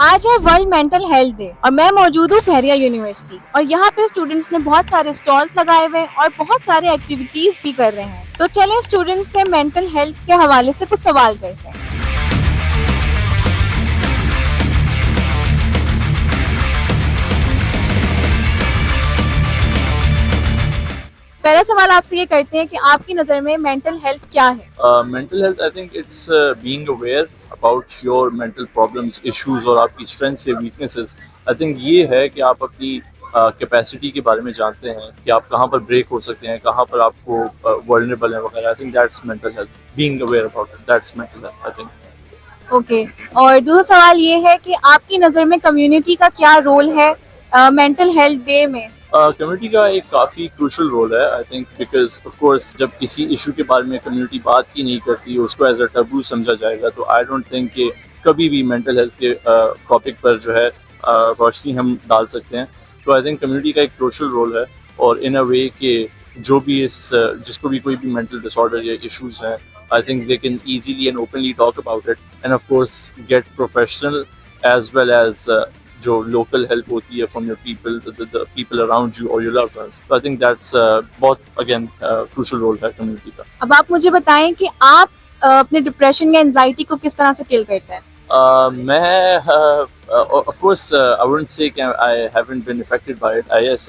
आज है world mental health day और मैं मौजूद हूँ खैरिया यूनिवर्सिटी और यहाँ पे स्टूडेंट्स ने बहुत सारे स्टॉल्स लगाए हुए हैं और बहुत सारे एक्टिविटीज भी कर रहे हैं। तो चलें स्टूडेंट्स से मेंटल हेल्थ के हवाले से कुछ सवाल करते हैं। पहला सवाल आपसे ये करते हैं कि आपकी नज़र में मेंटल हेल्थ क्या है? Mental health, I think it's being aware about your mental problems, issues और आपकी strengths या weaknesses. I think ये है कि आप अपनी कैपेसिटी के बारे में जानते हैं कि आप कहाँ पर ब्रेक हो सकते हैं, कहाँ पर आपको vulnerable है वगैरह. I think that's mental health. Being aware about it, that's mental health, I think. Okay और दूसरा सवाल ये है कि आपकी नज़र में कम्युनिटी का क्या रोल है मेंटल हेल्थ डे में? कम्युनिटी का एक काफ़ी क्रूशल रोल है I think because of course जब किसी इशू के बारे में कम्युनिटी बात ही नहीं करती उसको एज अ टबू समझा जाएगा तो आई डोंट थिंक कि कभी भी मेंटल हेल्थ के टॉपिक पर जो है रोशनी हम डाल सकते हैं. तो आई थिंक कम्युनिटी का एक क्रूशल रोल है और इन अ वे कि जो भी जिसको भी कोई भी मेंटल डिसऑर्डर या इश्यूज हैं I think they can easily and openly talk about it and of course get professional as well as जो लोकल हेल्प होती है from your people the people around you और योर लव्ड वंस. तो I think that's बहुत again crucial role है community का. अब आप मुझे बताएं कि आप अपने डिप्रेशन या एंजाइटी को किस तरह से किल करते हैं? मैं of course I wouldn't say I haven't been affected by it. Yes,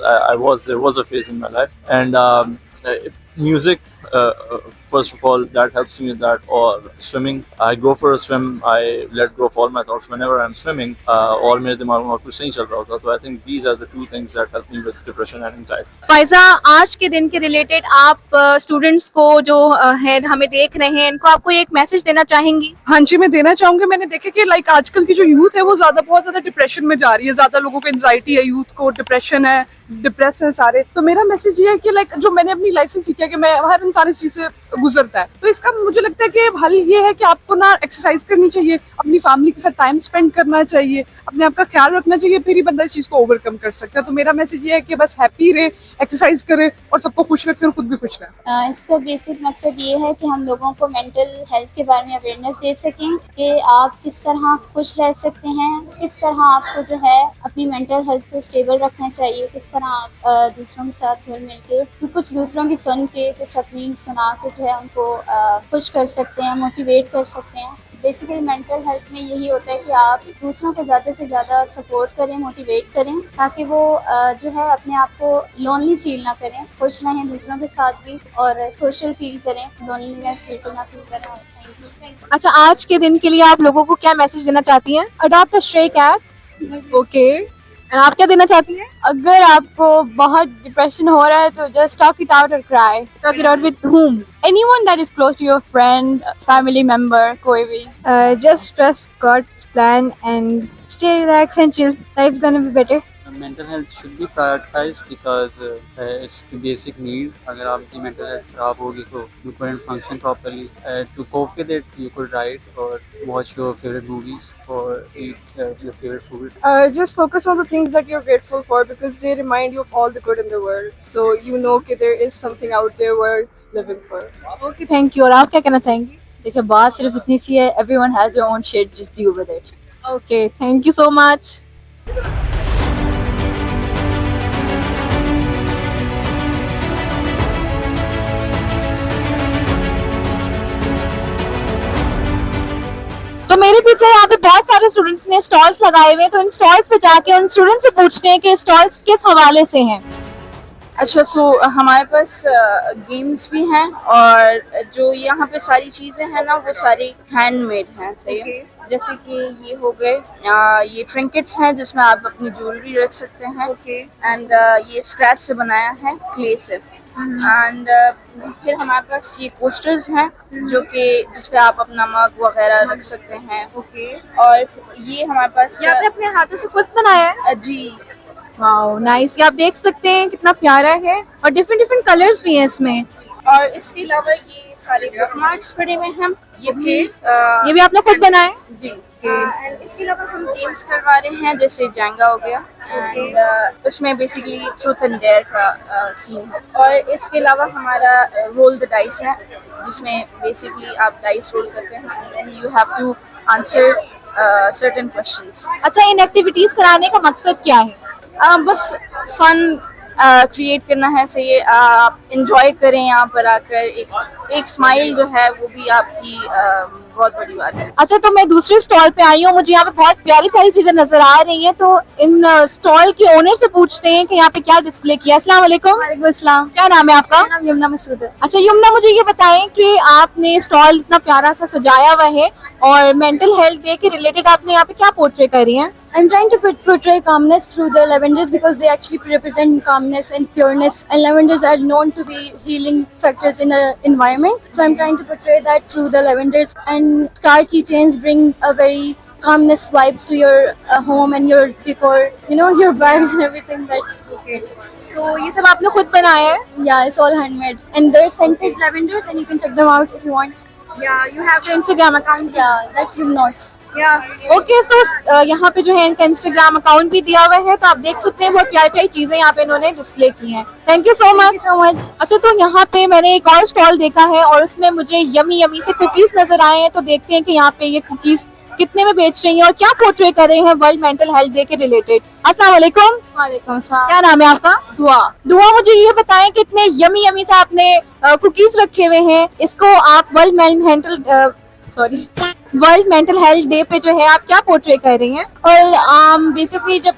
there was a phase in my life and music first of all that helps me with that, or swimming. I go for a swim, I let go of all my thoughts whenever I'm swimming और मेरे दिमाग में और कुछ नहीं चल रहा होता. तो I think these are the two things that help me with depression and anxiety. Faiza, आज के दिन के रिलेटेड आप स्टूडेंट्स को जो है हमें देख रहे हैं इनको आपको एक मैसेज देना चाहेंगी? हाँ जी, मैं देना चाहूंगी. मैंने देखा कि लाइक आजकल की जो यूथ है वो बहुत ज्यादा डिप्रेशन में जा रही है. ज्यादा लोगों को एंजाइटी है, यूथ को डिप्रेशन है, डिप्रेस है सारे. तो मेरा मैसेज ये है कि लाइक जो मैंने अपनी लाइफ से सीखा कि मैं हर इंसान इस चीज से गुजरता है. तो इसका मुझे लगता है कि हल ये है कि आपको ना एक्सरसाइज करनी चाहिए, अपनी फैमिली के साथ टाइम स्पेंड करना चाहिए, अपने आप का ख्याल रखना चाहिए, फिर ही बंदा इस चीज को ओवरकम कर सकता है. तो मेरा मैसेज ये है कि बस हैप्पी रहे, एक्सरसाइज करे और सबको खुश रखे और खुद भी खुश रहे. इसका बेसिक मकसद ये है कि हम लोगों को मेंटल हेल्थ के बारे में अवेयरनेस दे सकें कि आप किस तरह खुश रह सकते हैं, किस तरह आपको जो है अपनी मेंटल हेल्थ को स्टेबल रखना चाहिए, किस तरह आप दूसरों के साथ घुल मिल के तो कुछ दूसरों की सुन के कुछ अपनी सुना के जो है उनको खुश कर सकते हैं, मोटिवेट कर सकते हैं. बेसिकली मेंटल हेल्थ में यही होता है कि आप दूसरों को ज़्यादा से ज़्यादा सपोर्ट करें, मोटिवेट करें ताकि वो जो है अपने आप को लोनली फील ना करें, खुश रहें दूसरों के साथ भी और सोशल फील करें, लोनलीनेस बिल्कुल ना फील करें. Thank you. अच्छा, आज के दिन के लिए आप लोगों को क्या मैसेज देना चाहती हैं? Adopt a stray cat. Okay, आप क्या देना चाहती हैं? अगर आपको बहुत डिप्रेशन हो रहा है तो जस्ट टॉक इट आउट और cry. Talk it out with whom? Anyone that is close to your friend, family member, कोई भी. Just trust God's plan and stay relax and chill. Life's gonna be better. Mental health should be prioritized because it's the basic need. अगर आपकी mental health खराब होगी तो you couldn't function properly. To cope with it, you could write or watch your favorite movies or eat your favorite food. Just focus on the things that you're grateful for because they remind you of all the good in the world. So you know that there is something out there worth living for. Okay, thank you. और आप क्या कहना चाहेंगी? देखिए, बात सिर्फ इतनी सी है. Everyone has their own shit. Just deal with it. Okay, thank you so much. तो मेरे पीछे यहाँ पे बहुत सारे स्टूडेंट्स ने स्टॉल्स लगाए हुए हैं, तो इन स्टॉल्स पे जाके उन स्टूडेंट्स से पूछते हैं कि स्टॉल्स किस हवाले से हैं. अच्छा, सो हमारे पास गेम्स भी हैं और जो यहाँ पे सारी चीज़ें हैं ना वो सारी हैंडमेड हैं. सही है. जैसे कि ये हो गए ये ट्रिंकेट्स हैं जिसमें आप अपनी ज्वेलरी रख सकते हैं. एंड ये स्क्रैच से बनाया है, क्ले से. एंड फिर हमारे पास ये कोस्टर्स हैं जो कि जिसपे आप अपना मग वगैरह रख सकते हैं. और ये हमारे पास ये आपने अपने हाथों से खुद बनाया है? जी. Wow, nice. ये आप देख सकते हैं कितना प्यारा है और डिफरेंट डिफरेंट कलर्स भी हैं इसमें. और इसके अलावा ये सारे बुकमार्क्स पड़े हुए हैं. ये भी आपने खुद बनाए? जी. एंड इसके अलावा हम गेम्स करवा रहे हैं जैसे जेंगा हो गया एंड उसमें बेसिकली ट्रूथ एंड डेयर का सीन है. और इसके अलावा हमारा रोल द डाइस है जिसमें बेसिकली आप डाइस रोल करते हैं and then you have to answer certain questions. अच्छा, इन एक्टिविटीज कराने का मकसद क्या है? बस फन क्रिएट करना है, सही है। आप इंजॉय करें यहाँ पर आकर, एक स्माइल जो है वो भी आपकी बहुत बड़ी बात है। अच्छा, तो मैं दूसरे स्टॉल पे आई हूँ, मुझे यहाँ पे बहुत प्यारी प्यारी चीजें नजर आ रही हैं, तो इन स्टॉल के ओनर से पूछते हैं कि यहाँ पे क्या डिस्प्ले किया। अस्सलाम वालेकुम। वालेकुम अस्सलाम। क्या नाम है आपका? मेरा नाम यमुना मसूद है। अच्छा यमुना, मुझे ये बताएं कि आपने स्टॉल इतना प्यारा सा सजाया हुआ है और मेंटल हेल्थ डे के रिलेटेड आपने यहाँ पे क्या पोर्ट्रे करी है? I'm trying to portray calmness through the lavenders because they actually represent calmness and pureness, and lavenders are known to be healing factors in an environment. So I'm trying to portray that through the lavenders, and star keychains bring a very calmness vibes to your home and your decor, you know, your bags and everything. That's okay. तो ये सब आपने खुद बनाया है? Yeah, it's all handmade, and they're scented lavenders, and you can check them out if you want. Yeah, you have the Instagram account. Yeah, that's Yumnots. Okay, तो यहाँ पे जो है इनका इंस्टाग्राम अकाउंट भी दिया हुआ है, तो आप देख सकते हैं बहुत प्यारी प्यारी चीजें यहाँ पे इन्होंने डिस्प्ले की हैं। Thank you so much. अच्छा, तो यहाँ पे मैंने एक और स्टॉल देखा है और उसमें मुझे यमी यमी से कुकीज नजर आए हैं, तो देखते हैं कि यहाँ पे ये कुकीज कितने में बेच रही हैं और क्या पोर्ट्रे कर रहे हैं वर्ल्ड मेंटल हेल्थ डे के रिलेटेड। अस्सलाम वालेकुम। वालेकुम सलाम। क्या नाम है आपका? दुआ, मुझे ये बताएं कि इतने यमी यमी से आपने कुकीज रखे हुए हैं, इसको आप वर्ल्ड मेंटल हेल्थ डे पे जो है आप क्या पोर्ट्रे कर रही हैं? और बेसिकली जब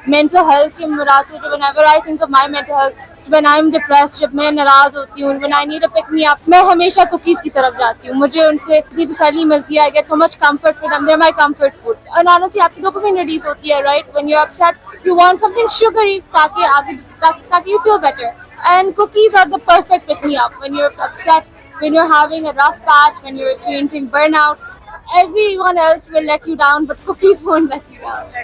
मेंटल हेल्थ के मुराद से जब whenever I think of my mental health, when I am depressed, जब मैं नाराज होती हूँ, when I need a pick me up, मैं हमेशा कुकीज की तरफ जाती हूँ। मुझे उनसे इतनी तसल्ली मिलती है, I get so much comfort from them, they are my comfort food. और ऑनेस्टली आपकी डोपामिन रिलीज होती है, right? When you are upset you want something sugary ताकि you feel better, and cookies are the perfect pick me up when you are upset, when you're having a rough patch, when you're experiencing burnout. Everyone else will let you down, but cookies won't let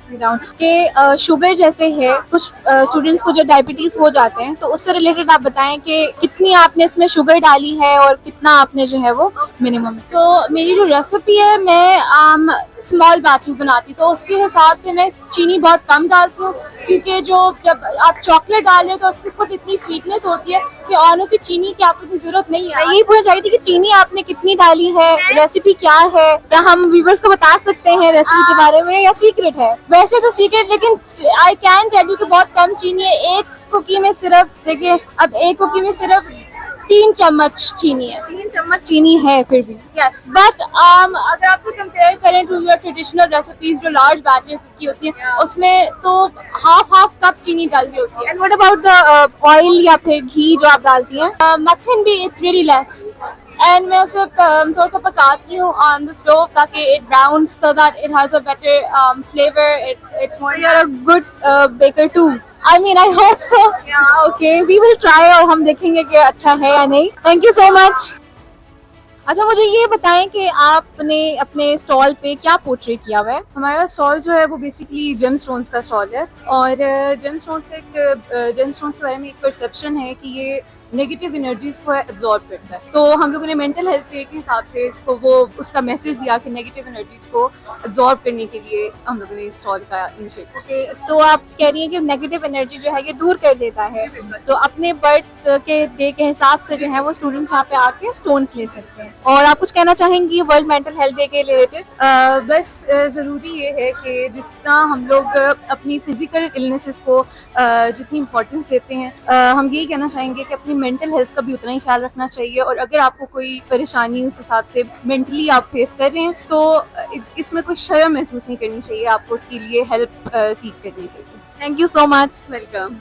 you down. कि sugar जैसे है, कुछ students को जो diabetes हो जाते हैं, तो उससे रिलेटेड आप बताएं कि कितनी आपने इसमें शुगर डाली है और कितना आपने जो है वो मिनिमम। So मेरी जो रेसिपी है, मैं स्मॉल बैचेस बनाती, तो उसके हिसाब से मैं चीनी बहुत कम डालती हूँ, क्योंकि जब आप चॉकलेट डाल रहे हो तो उसकी खुद इतनी स्वीटनेस होती है कि ऑनेस्टली चीनी की आपको इतनी जरूरत नहीं है। मैं यही पूछना चाहती थी कि चीनी आपने कितनी डाली है, रेसिपी क्या है, क्या हम व्यूअर्स को बता सकते हैं रेसिपी के बारे में, या सीक्रेट है? वैसे तो सीक्रेट, लेकिन आई कैन टेल यू कि बहुत कम चीनी है। एक कुकी में सिर्फ, देखिए अब एक कुकी में सिर्फ 3 चम्मच चीनी है। 3 चम्मच चीनी है फिर भी? यस, बट अगर आपसे कंपेयर करें टू योर ट्रेडिशनल रेसिपीज जो लार्ज बैचेस की होती हैं, उसमें तो हाफ कप चीनी डाल रही होती है। And what about the oil या फिर घी जो आप डालती हैं? मक्खन भी इट्स रियली लेस, एंड मैं उसे थोड़ा सा पकाती हूँ ऑन द स्टोव ताकि it browns so that it has a better flavour, it's more. You are a good baker too. I mean, I hope so. Okay, we will try और हम देखेंगे कि अच्छा है या नहीं। Thank you so much. अच्छा, मुझे ये बताएं कि आपने अपने स्टॉल पे क्या पोर्ट्रे किया हुआ है? हमारा स्टॉल जो है वो बेसिकली जेम स्टोन्स का स्टॉल है, और जेम स्टोन्स के बारे में एक परसेप्शन है कि ये नेगेटिव एनर्जीज को एब्जॉर्ब करता है। तो हम लोगों ने मेंटल हेल्थ डे के हिसाब से इसको उसका मैसेज दिया कि नेगेटिव एनर्जीज को एब्जॉर्ब करने के लिए हम लोगों ने इस स्टॉल का इनिशिएटिव। ओके, तो आप कह रही हैं कि नेगेटिव एनर्जी जो है ये दूर कर देता है, तो अपने बर्थ के डे के हिसाब से जो है वो स्टूडेंट्स यहाँ पे आके स्टोन्स ले सकते हैं। और आप कुछ कहना चाहेंगी वर्ल्ड मेंटल हेल्थ डे के रिलेटेड? बस ज़रूरी ये है कि जितना हम लोग अपनी फिजिकल इलनेसेस को जितनी इम्पोर्टेंस देते हैं, हम यही कहना चाहेंगे कि अपनी मेंटल हेल्थ का भी उतना ही ख्याल रखना चाहिए। और अगर आपको कोई परेशानी उस हिसाब से मेंटली आप फेस कर रहे हैं, तो इसमें कोई शर्म महसूस नहीं करनी चाहिए, आपको उसके लिए हेल्प सीख करनी चाहिए। Thank you so much. Welcome.